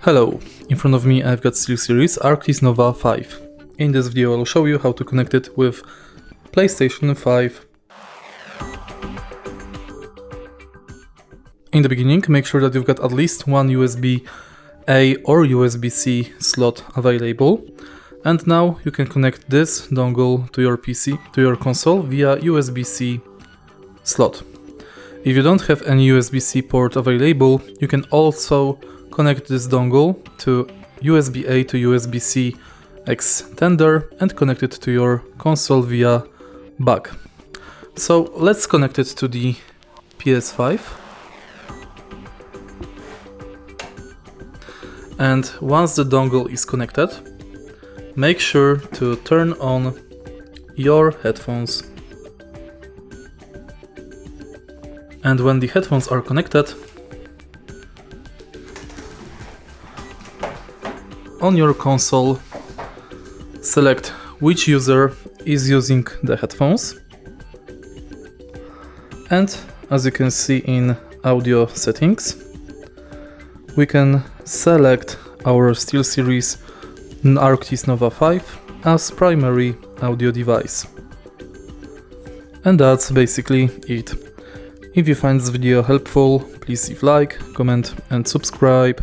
Hello, in front of me I've got SteelSeries Arctis Nova 5. In this video I'll show you how to connect it with PlayStation 5. In the beginning, make sure that you've got at least one USB-A or USB-C slot available. And now you can connect this dongle to your PC, to your console via USB-C slot. If you don't have any USB-C port available, you can also connect this dongle to USB-A to USB-C extender and connect it to your console via back. So let's connect it to the PS5. And once the dongle is connected, make sure to turn on your headphones. And when the headphones are connected, on your console, select which user is using the headphones. And as you can see in audio settings, we can select our SteelSeries Arctis Nova 5 as primary audio device. And that's basically it. If you find this video helpful, please leave like, comment and subscribe.